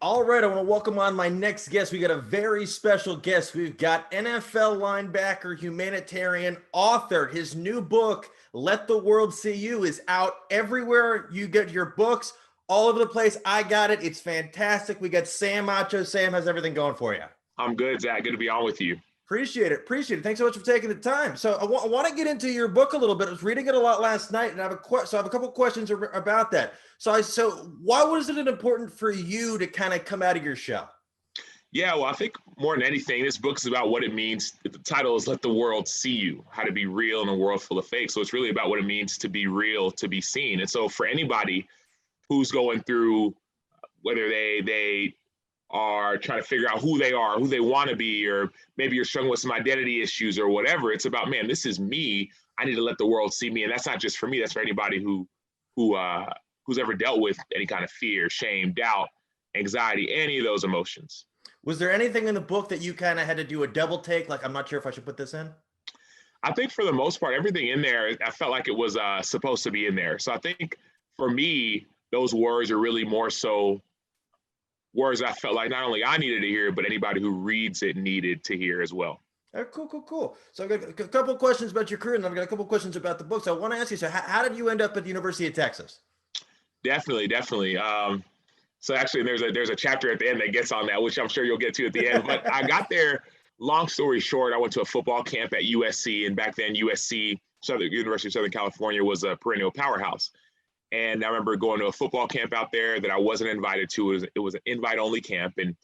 All right, I want to welcome on my next guest. We got a very special guest. We've got NFL linebacker, humanitarian, author. His new book, Let the World See You, is out everywhere you get your books, all over the place. I got it. It's fantastic. We got Sam Acho. Sam, how's everything going for you? I'm good, Zach. Good to be on with you. Appreciate it. Appreciate it. Thanks so much for taking the time. So I want to get into your book a little bit. I was reading it a lot last night, and I have a couple of questions about that. So why was it important for you to kind of come out of your shell? Yeah, well, I think more than anything, this book is about what it means. The title is Let the World See You, how to be real in a world full of fake. So it's really about what it means to be real, to be seen. And so for anybody who's going through, whether they are trying to figure out who they are, who they want to be, or maybe you're struggling with some identity issues or whatever, it's about, man, this is me. I need to let the world see me. And that's not just for me, that's for anybody who's ever dealt with any kind of fear, shame, doubt, anxiety, any of those emotions. Was there anything in the book that you kind of had to do a double take? Like, I'm not sure if I should put this in? I think for the most part, everything in there, I felt like it was supposed to be in there. So I think for me, those words are really more so words I felt like not only I needed to hear, but anybody who reads it needed to hear as well. All right, cool. So I've got a couple of questions about your career, and I've got a couple of questions about the book. So I want to ask you, so how did you end up at the University of Texas? Definitely. So actually, there's a chapter at the end that gets on that, which I'm sure you'll get to at the end. But I got there, long story short, I went to a football camp at USC, and back then USC, University of Southern California, was a perennial powerhouse. And I remember going to a football camp out there that I wasn't invited to. It was an invite-only camp, and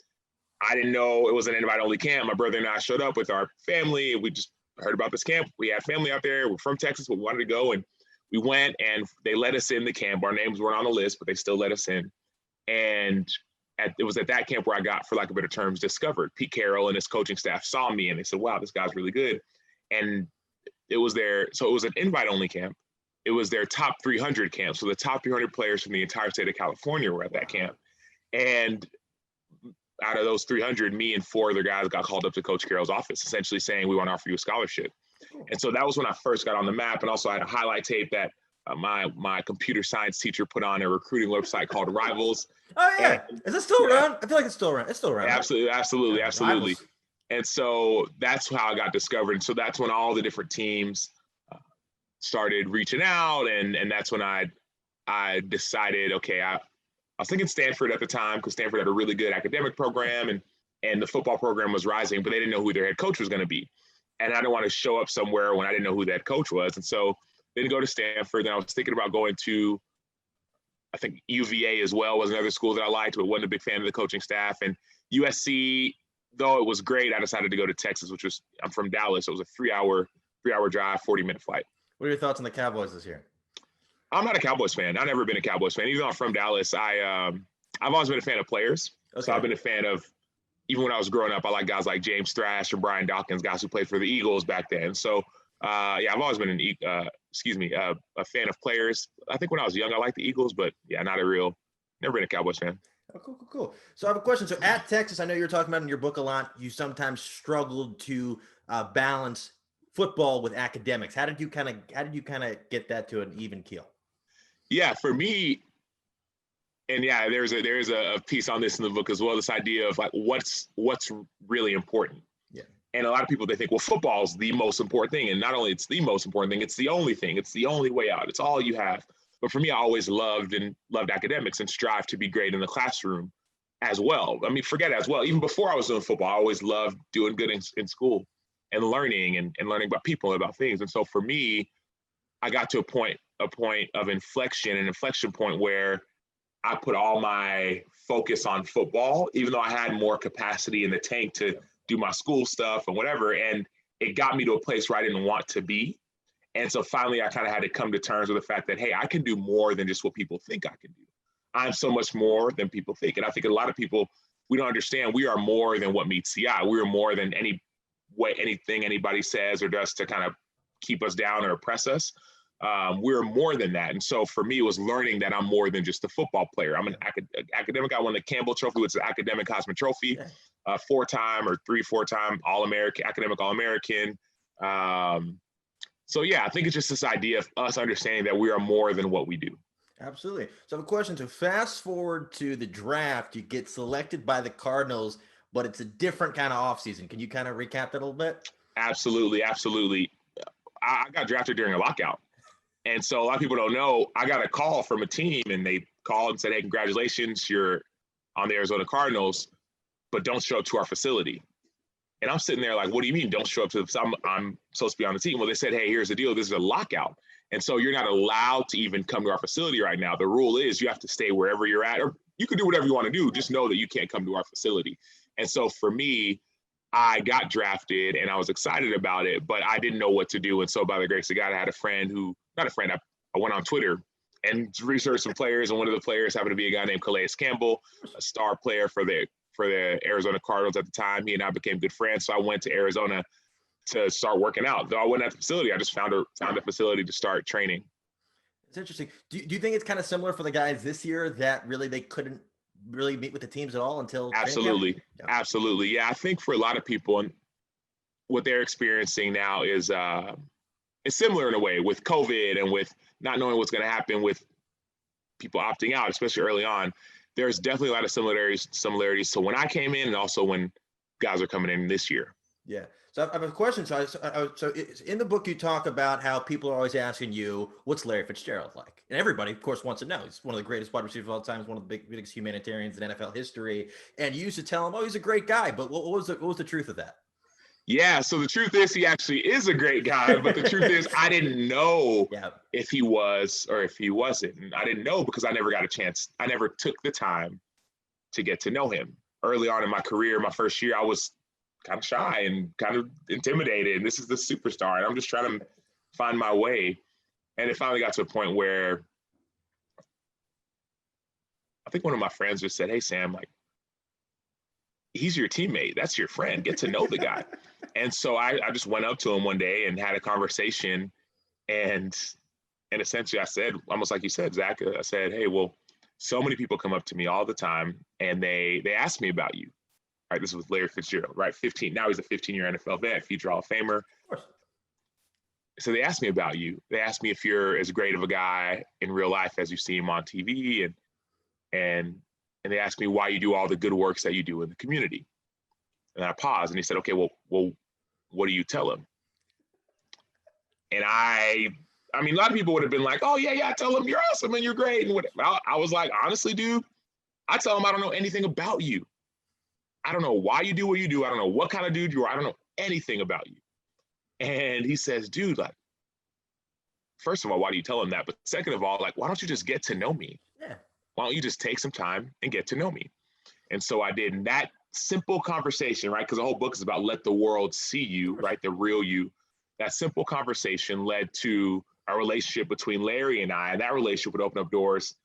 I didn't know it was an invite-only camp. My brother and I showed up with our family, and we just heard about this camp. We had family out there. We're from Texas, but we wanted to go, and we went, and they let us in the camp. Our names weren't on the list, but they still let us in. And it was at that camp where I got, for lack of better terms, discovered. Pete Carroll and his coaching staff saw me, and they said, wow, this guy's really good. And it was an invite-only camp. It was their top 300 camp. So the top 300 players from the entire state of California were at that camp. And out of those 300, me and four other guys got called up to Coach Carroll's office, essentially saying, we want to offer you a scholarship. And so that was when I first got on the map. And also I had a highlight tape that my computer science teacher put on a recruiting website called Rivals. Oh, yeah. Is it still around? I feel like it's still around. It's still around. Absolutely. Rivals. And so that's how I got discovered. And so that's when all the different teams started reaching out, and that's when I decided, okay, I was thinking Stanford at the time, because Stanford had a really good academic program, and the football program was rising, but they didn't know who their head coach was going to be, and I didn't want to show up somewhere when I didn't know who that coach was, and so didn't go to Stanford. Then I was thinking about going to, I think UVA as well was another school that I liked, but wasn't a big fan of the coaching staff, and USC, though it was great, I decided to go to Texas, I'm from Dallas, so it was a three-hour drive, 40-minute flight. What are your thoughts on the Cowboys this year? I'm not a Cowboys fan. I've never been a Cowboys fan. Even though I'm from Dallas, I've always been a fan of players. Okay. So I've been a fan of, even when I was growing up, I like guys like James Thrash or Brian Dawkins, guys who played for the Eagles back then. So I've always been a fan of players. I think when I was young, I liked the Eagles, but yeah, never been a Cowboys fan. Oh, cool. So I have a question. So at Texas, I know you're talking about in your book a lot, you sometimes struggled to balance football with academics. How did you kind of get that to an even keel? Yeah, for me, and yeah, there's a piece on this in the book as well, this idea of like what's really important. Yeah. And a lot of people, they think, well, football is the most important thing. And not only it's the most important thing, it's the only thing. It's the only way out. It's all you have. But for me, I always loved academics and strive to be great in the classroom as well. I mean, forget it as well. Even before I was doing football, I always loved doing good in school and learning and learning about people and about things. And so for me, I got to a point of inflection, an inflection point where I put all my focus on football, even though I had more capacity in the tank to do my school stuff and whatever. And it got me to a place where I didn't want to be. And so finally, I kind of had to come to terms with the fact that, hey, I can do more than just what people think I can do. I'm so much more than people think. And I think a lot of people, we don't understand, we are more than what meets the eye. We are more than anything anybody says or does to kind of keep us down or oppress us. We're more than that. And so for me, it was learning that I'm more than just a football player. I'm an academic. I won the Campbell Trophy, which is an academic Heisman Trophy, 4-time All-American, academic All-American. So yeah, I think it's just this idea of us understanding that we are more than what we do. Absolutely. So I have a question. So fast forward to the draft, you get selected by the Cardinals, but it's a different kind of offseason. Can you kind of recap that a little bit? Absolutely, absolutely. I got drafted during a lockout. And so a lot of people don't know, I got a call from a team and they called and said, hey, congratulations, you're on the Arizona Cardinals, but don't show up to our facility. And I'm sitting there like, what do you mean don't show up to the, I'm supposed to be on the team. Well, they said, hey, here's the deal. This is a lockout. And so you're not allowed to even come to our facility right now. The rule is you have to stay wherever you're at, or you can do whatever you want to do. Just know that you can't come to our facility. And so for me, I got drafted and I was excited about it, but I didn't know what to do. And so by the grace of God, I had a friend who, not a friend, I went on Twitter and researched some players. And one of the players happened to be a guy named Calais Campbell, a star player for the Arizona Cardinals at the time. He and I became good friends. So I went to Arizona to start working out. Though I wasn't at the facility, I just found a facility to start training. It's interesting. Do you think it's kind of similar for the guys this year that really they couldn't really meet with the teams at all until Absolutely. Yeah. Absolutely. Yeah, I think for a lot of people, and what they're experiencing now is it's similar in a way with COVID and with not knowing what's going to happen with people opting out, especially early on. There's definitely a lot of similarities to when I came in and also when guys are coming in this year. Yeah. So I have a question. So in the book, you talk about how people are always asking you, what's Larry Fitzgerald like? And everybody, of course, wants to know. He's one of the greatest wide receivers of all time. He's one of the biggest humanitarians in NFL history. And you used to tell him, oh, he's a great guy. But what was the truth of that? Yeah. So the truth is he actually is a great guy. But the truth is I didn't know if he was or if he wasn't. And I didn't know because I never got a chance. I never took the time to get to know him. Early on in my career, my first year, I was kind of shy and kind of intimidated. And this is the superstar. And I'm just trying to find my way. And it finally got to a point where I think one of my friends just said, hey, Sam, like, he's your teammate. That's your friend. Get to know the guy. And so I just went up to him one day and had a conversation. And essentially I said, almost like you said, Zach, I said, hey, well, so many people come up to me all the time and they ask me about you. Right, this was Larry Fitzgerald, right? 15. Now he's a 15-year NFL vet, future Hall of Famer. So they asked me about you. They asked me if you're as great of a guy in real life as you see him on TV, and they asked me why you do all the good works that you do in the community. And I paused, and he said, "Okay, well, what do you tell him?" And I mean, a lot of people would have been like, "Oh yeah, tell him you're awesome and you're great." And whatever. I was like, honestly, dude, I tell him I don't know anything about you. I don't know why you do what you do. I don't know what kind of dude you are. I don't know anything about you. And he says, dude, like, first of all, why do you tell him that? But second of all, like, why don't you just get to know me? Yeah. Why don't you just take some time and get to know me? And so I did. And that simple conversation, right? Because the whole book is about let the world see you, right? The real you. That simple conversation led to a relationship between Larry and I. And that relationship would open up doors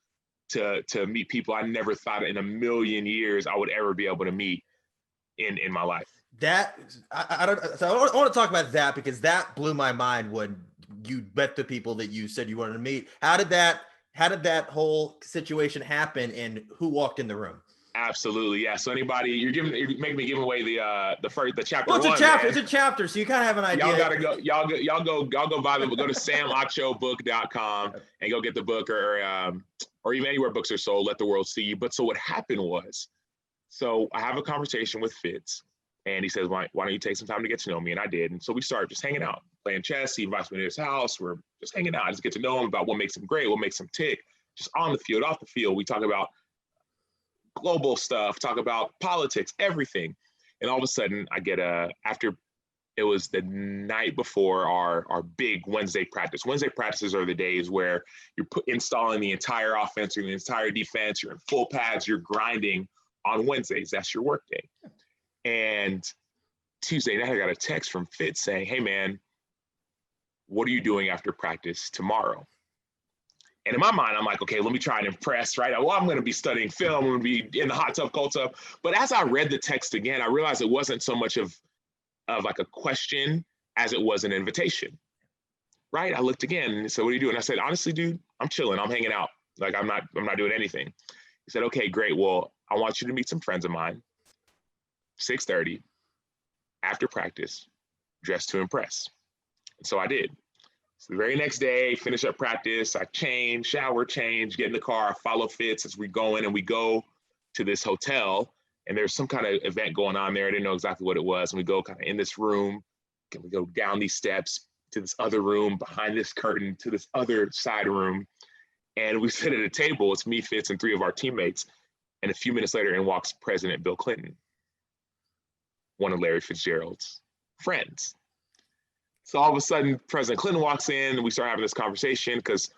to meet people I never thought in a million years I would ever be able to meet in my life. That I want to talk about that because that blew my mind when you met the people that you said you wanted to meet. How did that whole situation happen and who walked in the room? Absolutely, yeah. So anybody, you're making me give away the chapter. Well, it's a chapter. Man. It's a chapter, so you kind of have an idea. Y'all gotta go. Y'all go buy the book. Go to samachobook.com and go get the book, or even anywhere books are sold. Let the world see you. But so what happened was, so I have a conversation with Fitz, and he says, why don't you take some time to get to know me? And I did. And so we started just hanging out, playing chess. He invites me to his house. We're just hanging out. I just get to know him about what makes him great, what makes him tick. Just on the field, off the field. We talk about global stuff, talk about politics, everything. And all of a sudden, I get after it was the night before our big Wednesday practice. Wednesday practices are the days where you're installing the entire offense or the entire defense. You're in full pads. You're grinding on Wednesdays. That's your work day. And Tuesday night, I got a text from Fitz saying, hey, man, what are you doing after practice tomorrow? And in my mind, I'm like, okay, let me try and impress, right? Well, I'm going to be studying film. I'm going to be in the hot tub, cold tub. But as I read the text again, I realized it wasn't so much of like a question as it was an invitation, right? I looked again and said, what are you doing? I said, honestly, dude, I'm chilling. I'm hanging out. Like, I'm not doing anything. He said, okay, great. Well, I want you to meet some friends of mine, 6:30, after practice, dressed to impress. And so I did. So the very next day, finish up practice, I change, shower, change, get in the car, I follow Fitz as we go in, and we go to this hotel, and there's some kind of event going on there. I didn't know exactly what it was. And we go kind of in this room, and we go down these steps to this other room, behind this curtain, to this other side room. And we sit at a table. It's me, Fitz, and 3 of our teammates. And a few minutes later, in walks President Bill Clinton, one of Larry Fitzgerald's friends. So all of a sudden, President Clinton walks in, and we start having this conversation because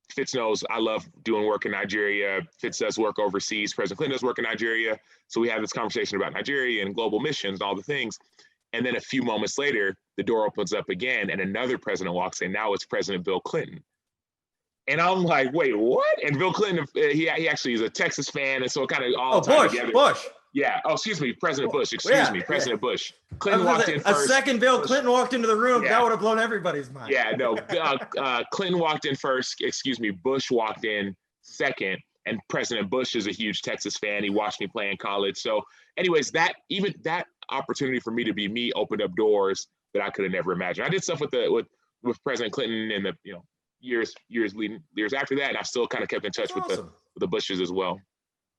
Fitz knows I love doing work in Nigeria. Fitz does work overseas. President Clinton does work in Nigeria. So we have this conversation about Nigeria and global missions and all the things. And then a few moments later, the door opens up again, and another president walks in. Now it's President Bill Clinton. And I'm like, wait, what? And Bill Clinton, he actually is a Texas fan, and so it kind of all tied together. Bush. Yeah. Oh, excuse me, President Bush. President Bush. Clinton walked in first. A second Bill Bush. Clinton walked into the room. Yeah. That would have blown everybody's mind. Yeah, no. Clinton walked in first. Bush walked in second. And President Bush is a huge Texas fan. He watched me play in college. So, anyways, that opportunity for me to be me opened up doors that I could have never imagined. I did stuff with President Clinton in the years after that, and I still kind of kept in touch with the Bushes as well.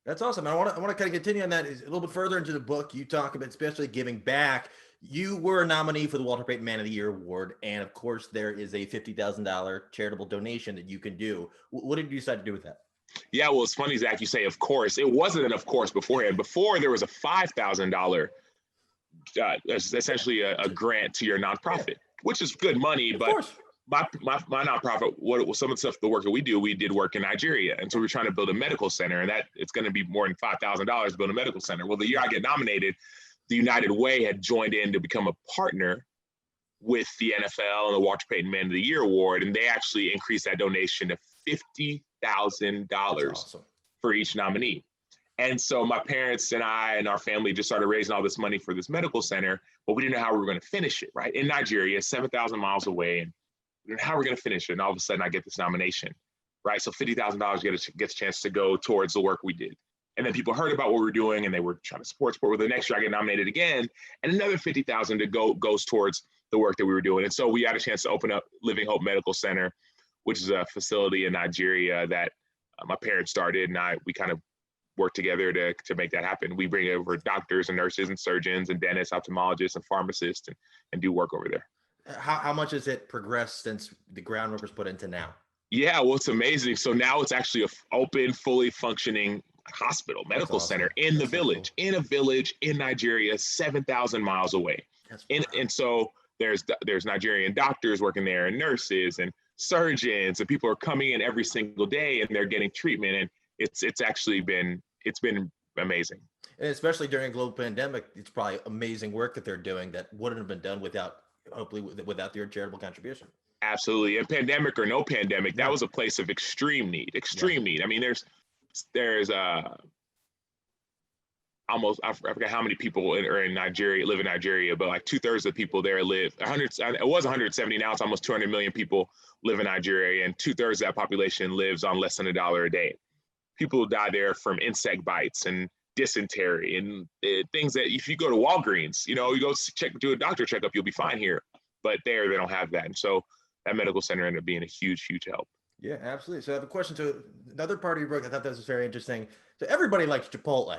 That's awesome. I want to kind of continue on that a little bit further into the book. You talk about especially giving back. You were a nominee for the Walter Payton Man of the Year Award, and of course, there is a $50,000 charitable donation that you can do. What did you decide to do with that? Yeah, well, it's funny, Zach, you say, of course. It wasn't an of course beforehand. Before, there was a $5,000, essentially a grant to your nonprofit, which is good money. But my nonprofit, some of the stuff, the work that we did work in Nigeria. And so we're trying to build a medical center, and that it's going to be more than $5,000 to build a medical center. Well, the year I get nominated, the United Way had joined in to become a partner with the NFL and the Walter Payton Man of the Year Award, and they actually increased that donation to $50,000 for each nominee. And so my parents and I and our family just started raising all this money for this medical center, but we didn't know how we were going to finish it, right? In Nigeria, 7,000 miles away, and we didn't know how we're going to finish it. And all of a sudden I get this nomination, right? So $50,000 gets a chance to go towards the work we did. And then people heard about what we were doing, and they were trying to support. Well, the next year I get nominated again, and another $50,000 goes towards the work that we were doing. And so we had a chance to open up Living Hope Medical Center, which is a facility in Nigeria that my parents started, and we kind of work together to make that happen. We bring over doctors and nurses and surgeons and dentists, ophthalmologists and pharmacists and do work over there. How much has it progressed since the groundwork was put into now? Yeah, well, it's amazing. So now it's actually an open, fully functioning hospital, medical center in the village, in a village in Nigeria, 7,000 miles away. And so there's Nigerian doctors working there, and nurses and surgeons, and people are coming in every single day, and they're getting treatment. And it's been amazing. And especially during a global pandemic, it's probably amazing work that they're doing that wouldn't have been done without your charitable contribution. Absolutely. And pandemic or no pandemic, that was a place of extreme need. I mean, there's almost, I forget how many people are in Nigeria, live in Nigeria, but like 2/3 of the people there live, it was 170, now it's almost 200 million people live in Nigeria, and 2/3 of that population lives on less than $1 a day. People die there from insect bites and dysentery and things that if you go to Walgreens, you go do a doctor checkup, you'll be fine here. But there, they don't have that. And so that medical center ended up being a huge, huge help. Yeah, absolutely. So I have a question to another part of your book. I thought this was very interesting. So everybody likes Chipotle.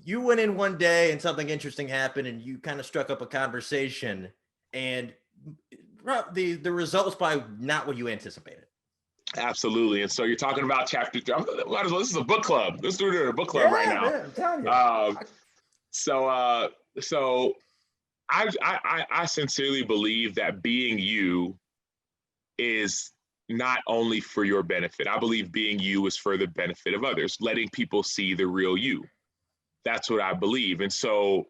You went in one day and something interesting happened, and you kind of struck up a conversation, and the result was probably not what you anticipated. Absolutely. And so you're talking about chapter 3. Might as well, this is a book club. Let's do it at a book club right now. Man, I'm telling you. So I sincerely believe that being you is not only for your benefit. I believe being you is for the benefit of others, letting people see the real you. That's what I believe. And so,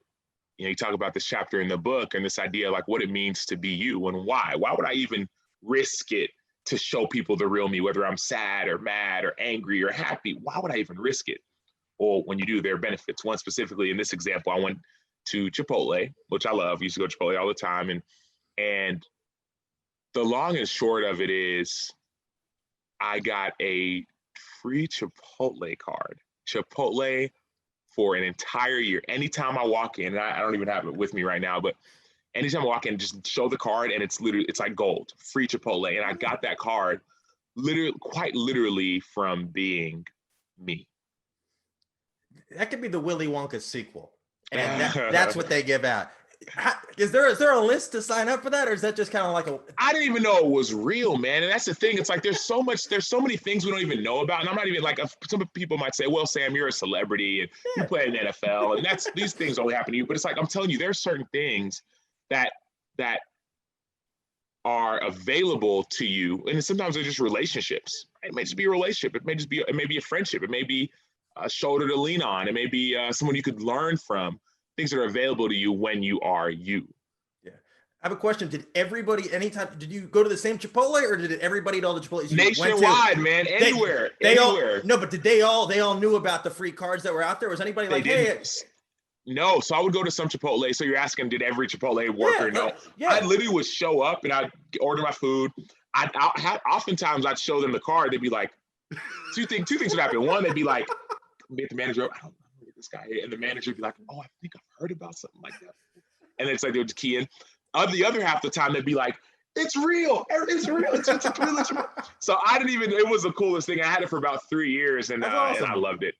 you talk about this chapter in the book and this idea like what it means to be you and why. Why would I even risk it to show people the real me, whether I'm sad or mad or angry or happy? Why would I even risk it? Or when you do, there are benefits. One specifically in this example, I went to Chipotle, which I love. I used to go to Chipotle all the time. And the long and short of it is I got a free Chipotle card. Chipotle for an entire year. Anytime I walk in, and I don't even have it with me right now, but anytime I walk in, just show the card, and it's like gold, free Chipotle. And I got that card quite literally from being me. That could be the Willy Wonka sequel, and that's what they give out. Is there a list to sign up for that, or is that just kind of like a? I didn't even know it was real, man. And that's the thing. It's like there's so many things we don't even know about. And I'm not even like, some people might say, well, Sam, you're a celebrity and you play in the NFL, and these things only happen to you. But it's like, I'm telling you, there's certain things that are available to you, and sometimes they're just relationships. It may just be a relationship. It may be a friendship. It may be a shoulder to lean on. It may be someone you could learn from. Things that are available to you when you are you. Yeah. I have a question. Did you go to the same Chipotle, or did everybody eat all the Chipotles you Nationwide, went to? man, anywhere. But did they all knew about the free cards that were out there? Was anybody like, hey? No, so I would go to some Chipotle. So you're asking, did every Chipotle work or no? Yeah. I literally would show up and I'd order my food. Oftentimes I'd show them the card. They'd be like, two things would happen. One, they'd be like, meet the manager. I don't know this guy here. And the manager would be like, oh, I think I've heard about something like that. And it's like they would key in. The other half of the time, they'd be like, it's real. It's real. It's real. So it was the coolest thing. I had it for about 3 years, and awesome. And I loved it.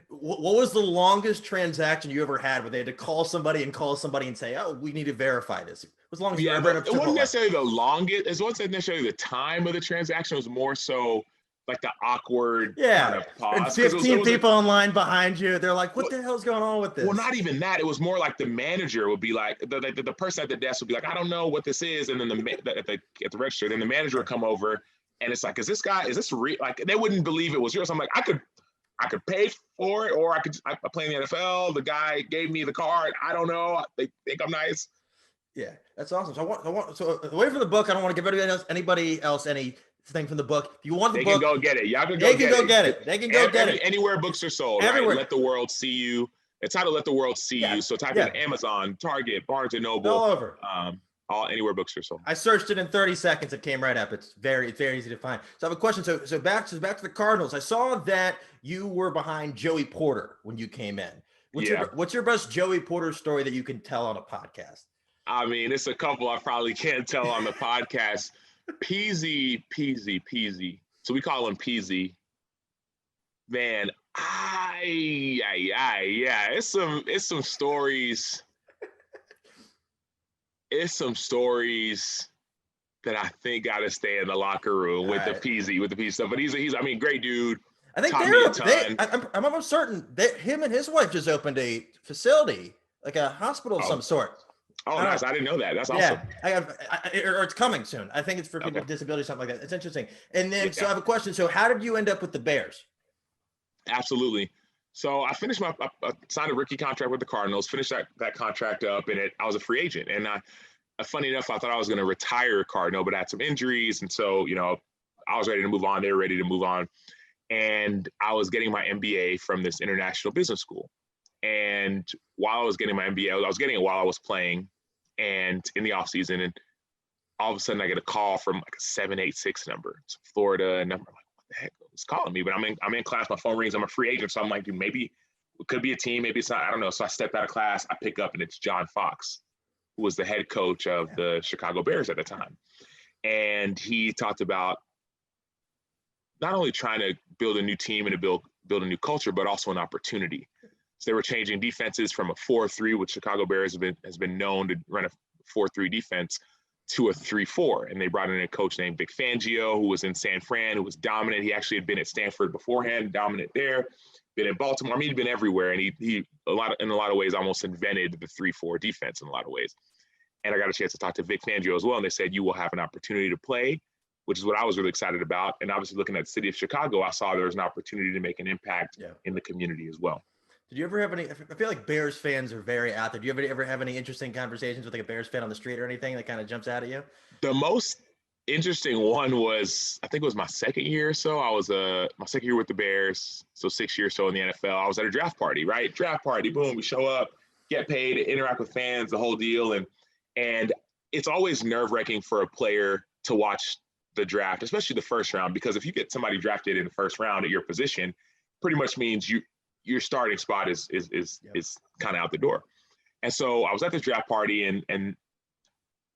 What was the longest transaction you ever had where they had to call somebody and say, oh, we need to verify this? It was the longest you ever It wasn't necessarily the longest. It wasn't necessarily the time of the transaction. It was more so like the awkward kind of pause. And 15 people in line behind you. They're like, what the hell's going on with this? Well, not even that. It was more like the manager would be like, the person at the desk would be like, I don't know what this is. And then at the register, then the manager would come over and it's like, is this real? Like, they wouldn't believe it was real. So I'm like, I could pay for it, or I play in the NFL. The guy gave me the card. I don't know. They think I'm nice. Yeah, that's awesome. So away from the book, I don't want to give anybody else anything from the book. If you want the book, they can go get it. Y'all can go get it. They can go get it. Anywhere books are sold. Everywhere. Right? Let the World See You. It's titled Let the World See You. So type in Amazon, Target, Barnes & Noble. All over. Anywhere books are sold. I searched it in 30 seconds. It came right up. It's very easy to find. So I have a question. So back to the Cardinals. I saw that you were behind Joey Porter when you came in. What's your best Joey Porter story that you can tell on a podcast? I mean, it's a couple I probably can't tell on the podcast. Peasy. So we call him Peasy. Man, it's some stories. It's some stories that I think got to stay in the locker room with the Peasy stuff. But he's great dude. I think I'm almost certain that him and his wife just opened a facility, like a hospital of some sort. Oh, nice. I didn't know that. That's awesome. Or it's coming soon. I think it's for people with disabilities, something like that. It's interesting. And then, so I have a question. So how did you end up with the Bears? Absolutely. So I finished I signed a rookie contract with the Cardinals, finished that contract up, and I was a free agent. And funny enough, I thought I was going to retire Cardinal, but I had some injuries. And so, I was ready to move on. They were ready to move on. And I was getting my MBA from this international business school. And while I was getting my MBA, I was getting it while I was playing and in the off season. And all of a sudden I get a call from like a 786 number. It's Florida. And I'm like, what the heck? It's calling me, but I'm in class. My phone rings. I'm a free agent. So I'm like, dude, maybe it could be a team. Maybe it's not. I don't know. So I stepped out of class. I pick up and it's John Fox, who was the head coach of the Chicago Bears at the time. And he talked about not only trying to build a new team and to build a new culture, but also an opportunity. So they were changing defenses from a 4-3, which Chicago Bears has been known to run a 4-3 defense, to a 3-4. And they brought in a coach named Vic Fangio, who was in San Fran, who was dominant. He actually had been at Stanford beforehand, dominant there, been in Baltimore. I mean, he'd been everywhere. And he in a lot of ways almost invented the 3-4 defense in a lot of ways. And I got a chance to talk to Vic Fangio as well. And they said, you will have an opportunity to play, which is what I was really excited about. And obviously looking at the city of Chicago, I saw there was an opportunity to make an impact in the community as well. Did you ever have any? I feel like Bears fans are very out there. Do you ever have any interesting conversations with like a Bears fan on the street or anything that kind of jumps out at you? The most interesting one was, I think it was my second year or so. I was my second year with the Bears, so 6 years or so in the NFL. I was at a draft party, right? Draft party, boom, we show up, get paid, interact with fans, the whole deal. And it's always nerve-wracking for a player to watch the draft, especially the first round, because if you get somebody drafted in the first round at your position, pretty much means your starting spot is kind of out the door. And so I was at this draft party and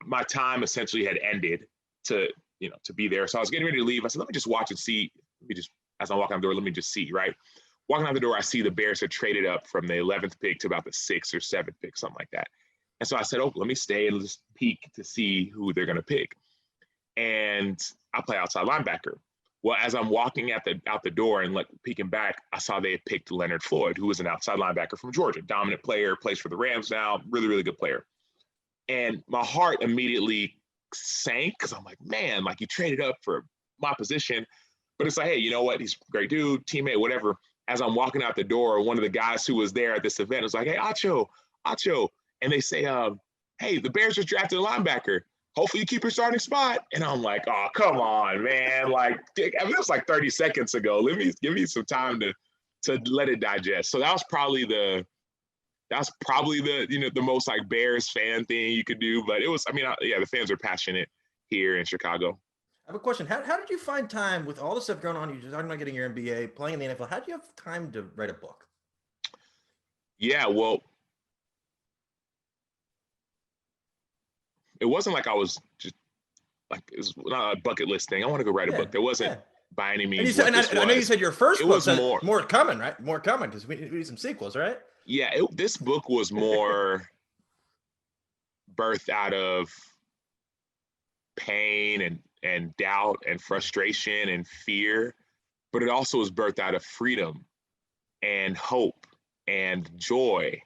my time essentially had ended to be there. So I was getting ready to leave. I said, let me just watch and see. As I'm walking out the door, let me just see, right? Walking out the door, I see the Bears had traded up from the 11th pick to about the 6th or 7th pick, something like that. And so I said, oh, let me stay and just peek to see who they're going to pick. And I play outside linebacker. Well, as I'm walking out the door and peeking back, I saw they had picked Leonard Floyd, who was an outside linebacker from Georgia, dominant player, plays for the Rams now, really, really good player. And my heart immediately sank because I'm like, man, like you traded up for my position. But it's like, hey, you know what? He's a great dude, teammate, whatever. As I'm walking out the door, one of the guys who was there at this event was like, hey, Acho. And they say, hey, the Bears just drafted a linebacker. Hopefully you keep your starting spot. And I'm like, oh, come on, man. Like, I mean, it was like 30 seconds ago. Give me some time to let it digest. So that was probably the the most like Bears fan thing you could do. But it was, the fans are passionate here in Chicago. I have a question. How did you find time with all the stuff going on? You're just talking about getting your MBA, playing in the NFL. How do you have time to write a book? Yeah, well, it wasn't like I was just like, it was not a bucket list thing. I want to go write a book. There wasn't by any means. And I know you said your first book was more coming, right? More coming because we need some sequels, right? Yeah, this book was more birthed out of pain and doubt and frustration and fear, but it also was birthed out of freedom and hope and joy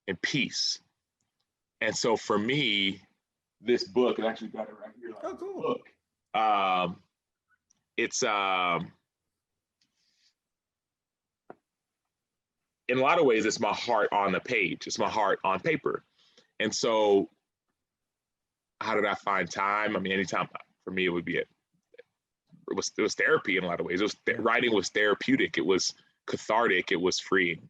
and peace. And so for me, this book, I actually got it right here. Oh, cool. Book. It's in a lot of ways, it's my heart on the page. It's my heart on paper. And so how did I find time? I mean, anytime for me, it would be it was therapy in a lot of ways. Writing was therapeutic. It was cathartic. It was freeing.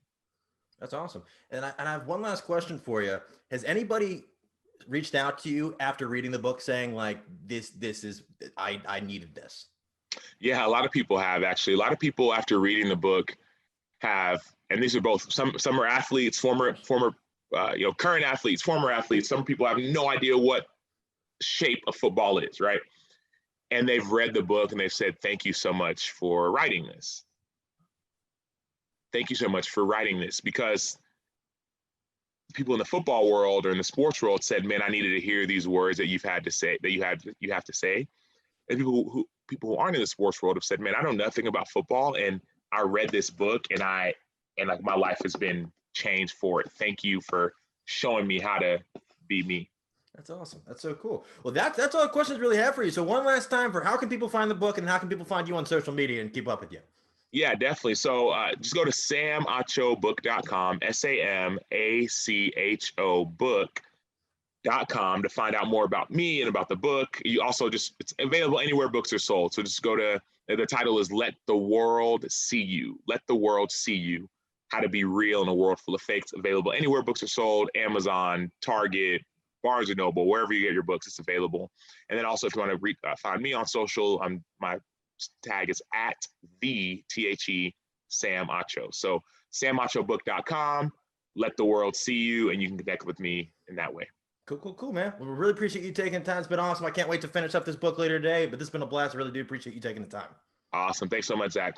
That's awesome. And I have one last question for you. Has anybody reached out to you after reading the book saying like, this is, I needed this? Yeah, a lot of people have actually. A lot of people after reading the book have, and these are both, some are athletes, former current athletes, former athletes. Some people have no idea what shape of football is, right? And they've read the book and they've said, thank you so much for writing this. Thank you so much for writing this, because people in the football world or in the sports world said, man, I needed to hear these words that you've had to say, that you have to say. And people who aren't in the sports world have said, man, I know nothing about football, and I read this book and like my life has been changed for it. Thank you for showing me how to be me. That's awesome. That's so cool. Well, that's all the questions really have for you. So one last time, for how can people find the book and how can people find you on social media and keep up with you? Yeah, definitely. So just go to samachobook.com, SAMACHO book.com to find out more about me and about the book. You also it's available anywhere books are sold. So just go to, the title is Let the World See You. Let the World See You. How to Be Real in a World Full of Fakes. Available anywhere books are sold, Amazon, Target, Barnes & Noble, wherever you get your books, it's available. And then also if you want to find me on social, my tag is at the THE Sam Acho. So samachobook.com, let the world see you, and you can connect with me in that way. Cool, man. Well, we really appreciate you taking the time. It's been awesome. I can't wait to finish up this book later today, but this has been a blast. I really do appreciate you taking the time. Awesome. Thanks so much, Zach.